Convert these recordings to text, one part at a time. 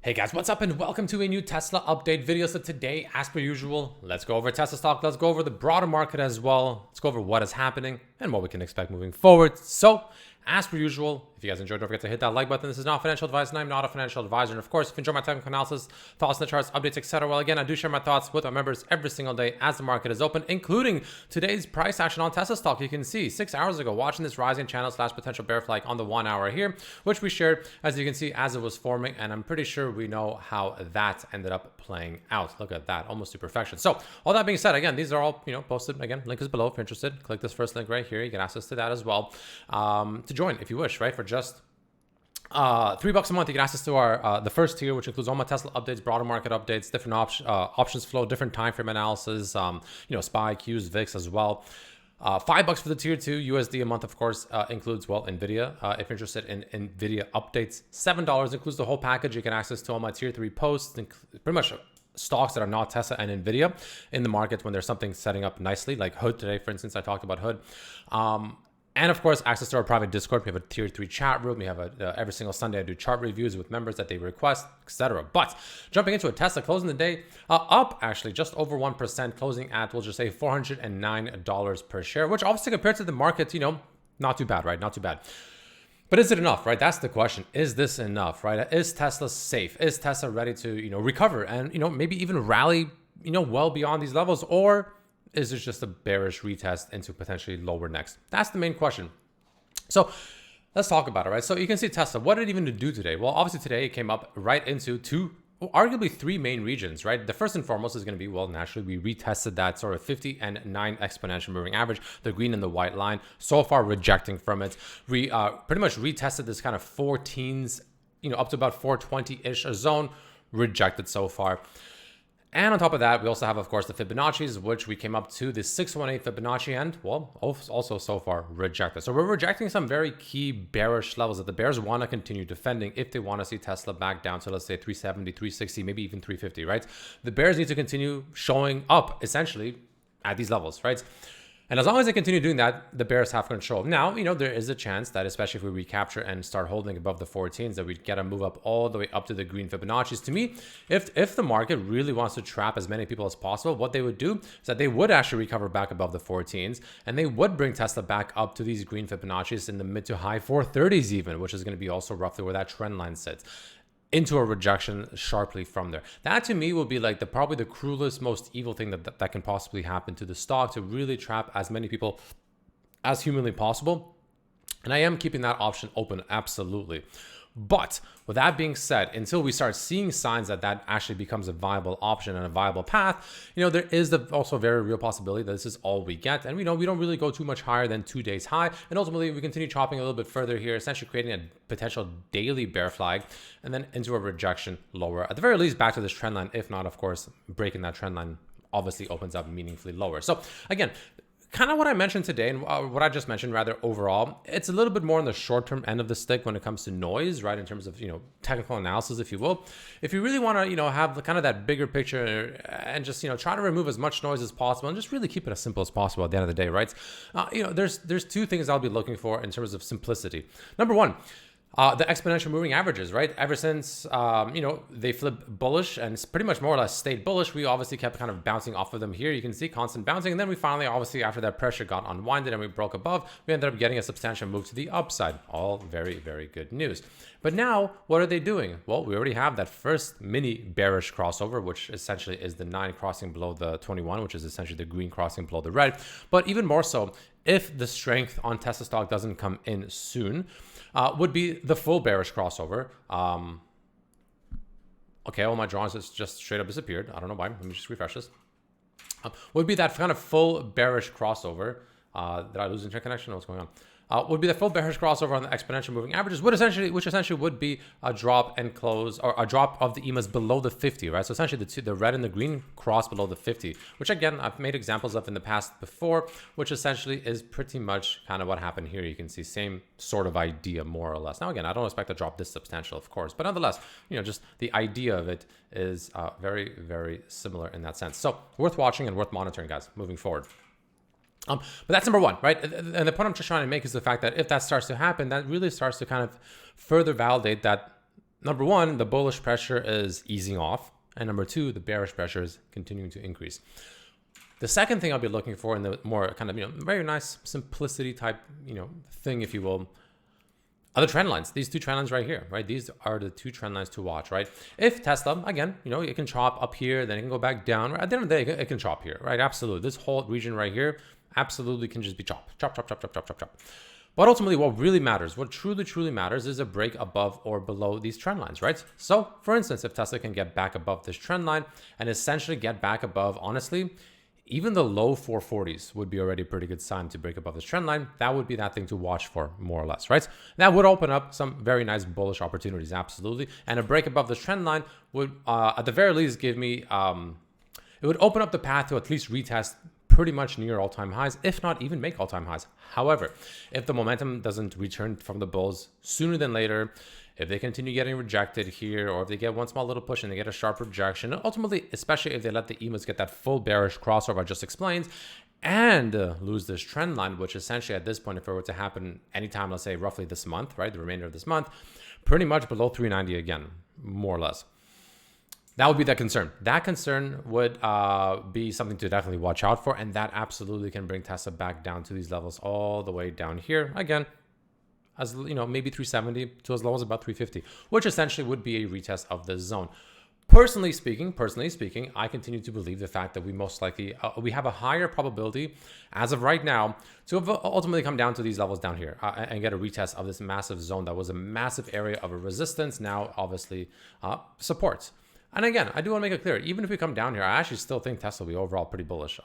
Hey guys, what's up and welcome to a new Tesla update video. So today, as per usual, let's go over Tesla stock. Let's go over the broader market as well. Let's go over what is happening and what we can expect moving forward. So as per usual, if you guys enjoyed, don't forget to hit that like button. This is not financial advice and I'm not a financial advisor. And of course, if you enjoy my technical analysis, thoughts on the charts, updates, etc. Well, again, I do share my thoughts with our members every single day as the market is open, including today's price action on Tesla stock. You can see 6 hours ago, watching this rising channel / potential bear flag on the 1 hour here, which we shared, as you can see, as it was forming. And I'm pretty sure we know how that ended up playing out. Look at that, almost to perfection. So all that being said, again, these are all, posted. Again, link is below if you're interested. Click this first link right here. You get access to that as well, to join if you wish, right? For just $3 a month, you get access to our the first tier, which includes all my Tesla updates, broader market updates, different options flow, different time frame analysis, SPY, Qs, VIX as well. $5 for the tier 2 USD a month, of course, includes, well, NVDA. If you're interested in NVDA updates, $7 includes the whole package. You get access to all my tier 3 posts, and pretty much stocks that are not Tesla and NVIDIA in the market when there's something setting up nicely, like Hood today, for instance. I talked about Hood. And of course, access to our private Discord. We have a tier 3 chat room. We have every single Sunday I do chart reviews with members that they request, etc. But jumping into it, Tesla closing the day up actually just over 1%, closing at, we'll just say, $409 per share, which obviously compared to the market, not too bad, right? Not too bad. But is it enough, right? That's the question. Is this enough, right? Is Tesla safe? Is Tesla ready to, recover and, maybe even rally, well beyond these levels? Or is this just a bearish retest into potentially lower next? That's the main question. So let's talk about it, right? So you can see Tesla, what did it even do today? Well, obviously today it came up right into arguably three main regions, right? The first and foremost is going to be, well, naturally, we retested that sort of 50 and 9 exponential moving average, the green and the white line, so far rejecting from it. We pretty much retested this kind of 14s, up to about 420-ish a zone, rejected so far. And on top of that, we also have, of course, the Fibonacci's, which we came up to the 618 Fibonacci and, well, also so far rejected. So we're rejecting some very key bearish levels that the bears want to continue defending if they want to see Tesla back down to, let's say, 370, 360, maybe even 350, right? The bears need to continue showing up, essentially, at these levels, right? And as long as they continue doing that, the bears have control. Now, there is a chance that, especially if we recapture and start holding above the 14s, that we'd get a move up all the way up to the green Fibonacci's. To me, if the market really wants to trap as many people as possible, what they would do is that they would actually recover back above the 14s, and they would bring Tesla back up to these green Fibonacci's in the mid to high 430s even, which is going to be also roughly where that trend line sits, into a rejection sharply from there. That to me will be like probably the cruelest, most evil thing that can possibly happen to the stock, to really trap as many people as humanly possible. And I am keeping that option open, absolutely. But with that being said, until we start seeing signs that that actually becomes a viable option and a viable path, there is also a very real possibility that this is all we get. And we don't really go too much higher than 2 days high. And ultimately, we continue chopping a little bit further here, essentially creating a potential daily bear flag and then into a rejection lower. At the very least, back to this trend line. If not, of course, breaking that trend line obviously opens up meaningfully lower. So again, kind of what I mentioned today and what I just mentioned, rather, overall, it's a little bit more on the short-term end of the stick when it comes to noise, right? In terms of, technical analysis, if you will. If you really want to, have kind of that bigger picture and just, try to remove as much noise as possible and just really keep it as simple as possible at the end of the day, right? There's two things I'll be looking for in terms of simplicity. Number one, the exponential moving averages, right? Ever since, they flipped bullish and it's pretty much more or less stayed bullish, we obviously kept kind of bouncing off of them here. You can see constant bouncing. And then we finally, obviously, after that pressure got unwinded and we broke above, we ended up getting a substantial move to the upside. All very, very good news. But now, what are they doing? Well, we already have that first mini bearish crossover, which essentially is the 9 crossing below the 21, which is essentially the green crossing below the red. But even more so, if the strength on Tesla stock doesn't come in soon, would be the full bearish crossover. Okay, all my drawings just straight up disappeared. I don't know why. Let me just refresh this. Would be that kind of full bearish crossover. Did I lose internet connection? What's going on? Would be the full bearish crossover on the exponential moving averages, which essentially would be a drop and close, or a drop of the EMAs below the 50, right? So essentially the red and the green cross below the 50, which again, I've made examples of in the past before, which essentially is pretty much kind of what happened here. You can see same sort of idea, more or less. Now, again, I don't expect a drop this substantial, of course, but nonetheless, just the idea of it is very, very similar in that sense. So worth watching and worth monitoring, guys, moving forward. But that's number one, right? And the point I'm just trying to make is the fact that if that starts to happen, that really starts to kind of further validate that number one, the bullish pressure is easing off. And number two, the bearish pressure is continuing to increase. The second thing I'll be looking for in the more kind of, very nice simplicity type, thing, if you will, are the trend lines. These two trend lines right here, right? These are the two trend lines to watch, right? If Tesla, again, it can chop up here, then it can go back down. Right? At the end of the day, it can chop here, right? Absolutely. This whole region right here absolutely can just be chop. But ultimately, what really matters, what truly matters, is a break above or below these trend lines, right? So, for instance, if Tesla can get back above this trend line and essentially get back above, honestly, even the low 440s would be already a pretty good sign to break above this trend line. That would be that thing to watch for, more or less, right? That would open up some very nice bullish opportunities, absolutely. And a break above this trend line would, at the very least, give me, it would open up the path to at least retest pretty much near all-time highs, if not even make all-time highs. However, if the momentum doesn't return from the bulls sooner than later, if they continue getting rejected here, or if they get one small little push and they get a sharp rejection, and ultimately, especially if they let the EMAs get that full bearish crossover I just explained, and lose this trend line, which essentially at this point, if it were to happen anytime, let's say roughly this month, right, the remainder of this month, pretty much below 390 again, more or less. That would be the concern. That concern would be something to definitely watch out for, and that absolutely can bring Tesla back down to these levels all the way down here. Again, as maybe 370 to as low as about 350, which essentially would be a retest of this zone. Personally speaking, I continue to believe the fact that we most likely, we have a higher probability as of right now to ultimately come down to these levels down here and get a retest of this massive zone that was a massive area of a resistance, now obviously supports. And again, I do want to make it clear, even if we come down here, I actually still think Tesla will be overall pretty bullish.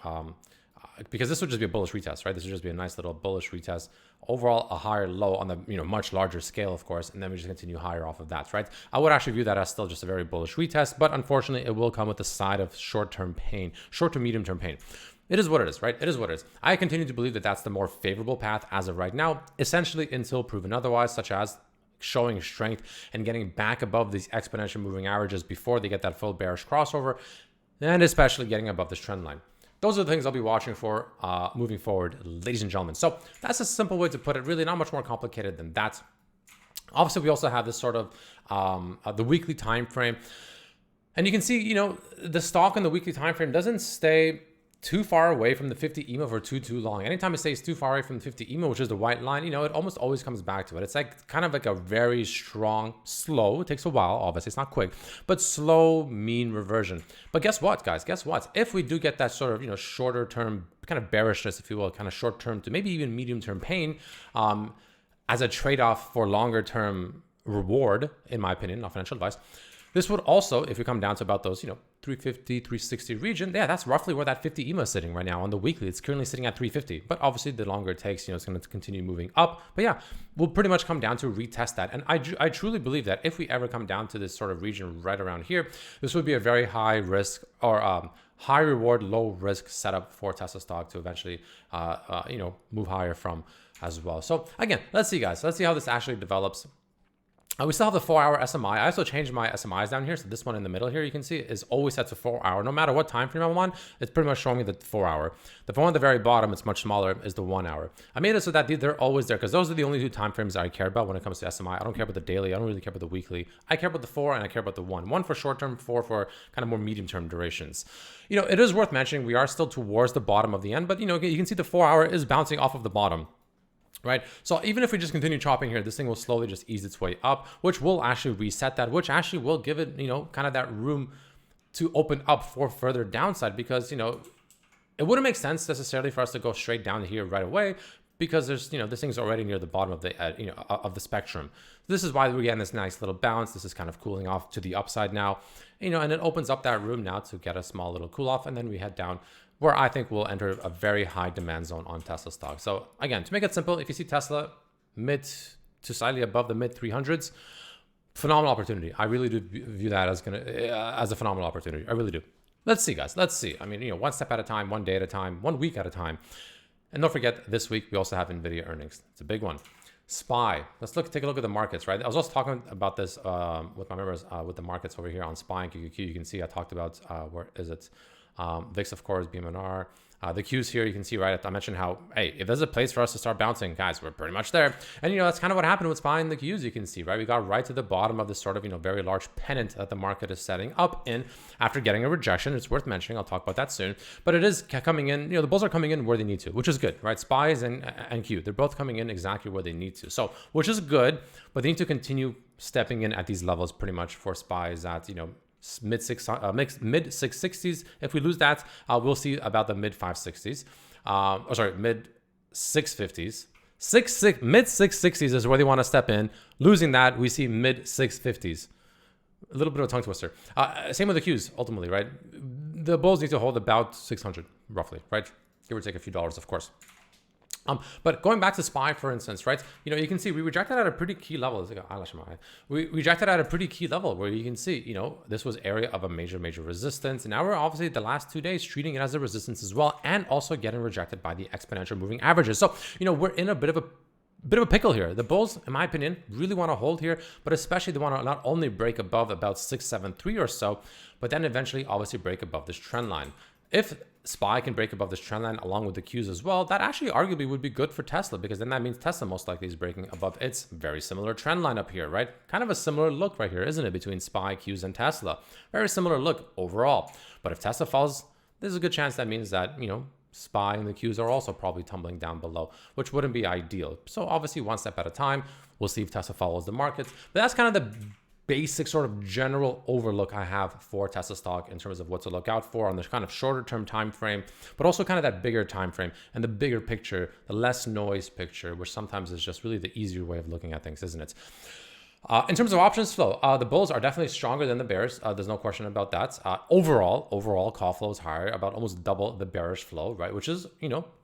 Because this would just be a bullish retest, right? This would just be a nice little bullish retest. Overall, a higher low on the much larger scale, of course, and then we just continue higher off of that, right? I would actually view that as still just a very bullish retest, but unfortunately, it will come with the side of short-term pain, short to medium-term pain. It is what it is, right? It is what it is. I continue to believe that that's the more favorable path as of right now, essentially until proven otherwise, such as showing strength and getting back above these exponential moving averages before they get that full bearish crossover, and especially getting above this trend line. Those are the things I'll be watching for moving forward, ladies and gentlemen. So that's a simple way to put it, really not much more complicated than that. Obviously, we also have this sort of the weekly time frame. And you can see, the stock in the weekly time frame doesn't stay too far away from the 50 EMA for too long. Anytime it stays too far away from the 50 EMA, which is the white line, it almost always comes back to it. It's like kind of like a very strong, slow, it takes a while, obviously, it's not quick, but slow mean reversion. But guess what, guys? Guess what? If we do get that sort of, shorter term kind of bearishness, if you will, kind of short term to maybe even medium term pain, as a trade-off for longer term reward, in my opinion, not financial advice, this would also, if we come down to about those, 350, 360 region, yeah, that's roughly where that 50 EMA is sitting right now on the weekly. It's currently sitting at 350, but obviously the longer it takes, it's going to continue moving up. But yeah, we'll pretty much come down to retest that. And I truly believe that if we ever come down to this sort of region right around here, this would be a very high risk or high reward, low risk setup for Tesla stock to eventually, move higher from as well. So again, let's see, guys. Let's see how this actually develops. We still have the 4-hour SMI. I also changed my SMIs down here. So this one in the middle here, you can see is always set to 4-hour. No matter what time frame I'm on, it's pretty much showing me the 4-hour. The one at the very bottom, it's much smaller, is the 1-hour. I made it so that they're always there because those are the only two time frames that I care about when it comes to SMI. I don't care about the daily. I don't really care about the weekly. I care about the 4 and I care about the 1. 1 for short term, 4 for kind of more medium term durations. It is worth mentioning we are still towards the bottom of the end, but you can see the 4-hour is bouncing off of the bottom. Right. So even if we just continue chopping here, this thing will slowly just ease its way up, which will actually reset that, which actually will give it, kind of that room to open up for further downside because, it wouldn't make sense necessarily for us to go straight down here right away because there's, this thing's already near the bottom of the, of the spectrum. This is why we're getting this nice little bounce. This is kind of cooling off to the upside now, and it opens up that room now to get a small little cool off. And then we head down where I think we'll enter a very high demand zone on Tesla stock. So again, to make it simple, if you see Tesla mid to slightly above the mid 300s, phenomenal opportunity. I really do view that as a phenomenal opportunity. I really do. Let's see, guys. Let's see. I mean, one step at a time, one day at a time, 1 week at a time. And don't forget, this week we also have NVDA earnings. It's a big one. SPY. Let's take a look at the markets, right? I was also talking about this with my members with the markets over here on SPY and QQQ. You can see I talked about where is it? VIX, of course, BMNR. The Qs here, you can see, right? I mentioned how, hey, if there's a place for us to start bouncing, guys, we're pretty much there. And, that's kind of what happened with SPY and the Qs, you can see, right? We got right to the bottom of this sort of, very large pennant that the market is setting up in after getting a rejection. It's worth mentioning. I'll talk about that soon. But it is coming in, the bulls are coming in where they need to, which is good, right? SPYs and Q, they're both coming in exactly where they need to. So, which is good, but they need to continue stepping in at these levels pretty much for SPYs at, mid 660s. If we lose that, we'll see about the mid 560s. Mid 650s. Mid 660s is where they want to step in. Losing that, we see mid 650s. A little bit of a tongue twister. Same with the Qs, ultimately, right? The bulls need to hold about 600, roughly, right? Give or take a few dollars, of course. But going back to SPY, for instance, right? You can see we rejected at a pretty key level. There's like an eyelash in my eye. We rejected at a pretty key level where you can see, this was area of a major resistance. And now we're obviously the last 2 days treating it as a resistance as well, and also getting rejected by the exponential moving averages. So, we're in a bit of a pickle here. The bulls, in my opinion, really want to hold here, but especially they want to not only break above about 673 or so, but then eventually obviously break above this trend line. If SPY can break above this trend line along with the Qs as well, that actually arguably would be good for Tesla, because then that means Tesla most likely is breaking above its very similar trend line up here, right? Kind of a similar look right here, isn't it, between SPY, Qs, and Tesla? Very similar look overall. But if Tesla falls, there's a good chance that means that, SPY and the Qs are also probably tumbling down below, which wouldn't be ideal. So obviously one step at a time. We'll see if Tesla follows the markets. But that's kind of the basic sort of general overlook I have for Tesla stock in terms of what to look out for on this kind of shorter term time frame, but also kind of that bigger time frame and the bigger picture, the less noise picture, which sometimes is just really the easier way of looking at things, isn't it? In terms of options flow, the bulls are definitely stronger than the bears. There's no question about that. Overall call flow is higher, about almost double the bearish flow, right? Which is,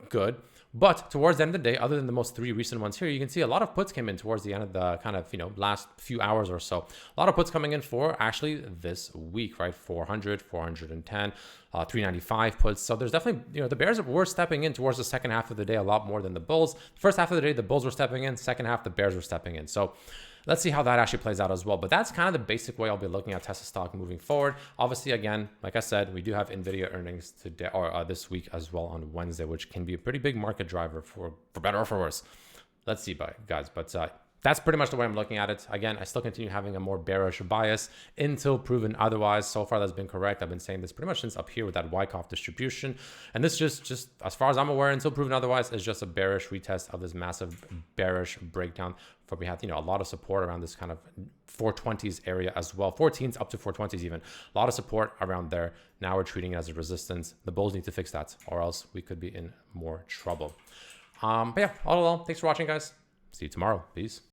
good. But towards the end of the day, other than the most 3 recent ones here, you can see a lot of puts came in towards the end of the kind of, last few hours or so. A lot of puts coming in for actually this week, right? 400, 410, 395 puts. So there's definitely, the bears were stepping in towards the second half of the day a lot more than the bulls. First half of the day, the bulls were stepping in. Second half, the bears were stepping in. So let's see how that actually plays out as well. But that's kind of the basic way I'll be looking at Tesla stock moving forward. Obviously, again, like I said, we do have NVIDIA earnings today or this week as well on Wednesday, which can be a pretty big market driver for better or for worse. Let's see, guys. But that's pretty much the way I'm looking at it. Again, I still continue having a more bearish bias until proven otherwise. So far, that's been correct. I've been saying this pretty much since up here with that Wyckoff distribution. And this just as far as I'm aware, until proven otherwise, is just a bearish retest of this massive bearish breakdown. For we had, a lot of support around this kind of 420s area as well. 14s up to 420s even. A lot of support around there. Now we're treating it as a resistance. The bulls need to fix that, or else we could be in more trouble. But yeah, all in all, thanks for watching, guys. See you tomorrow. Peace.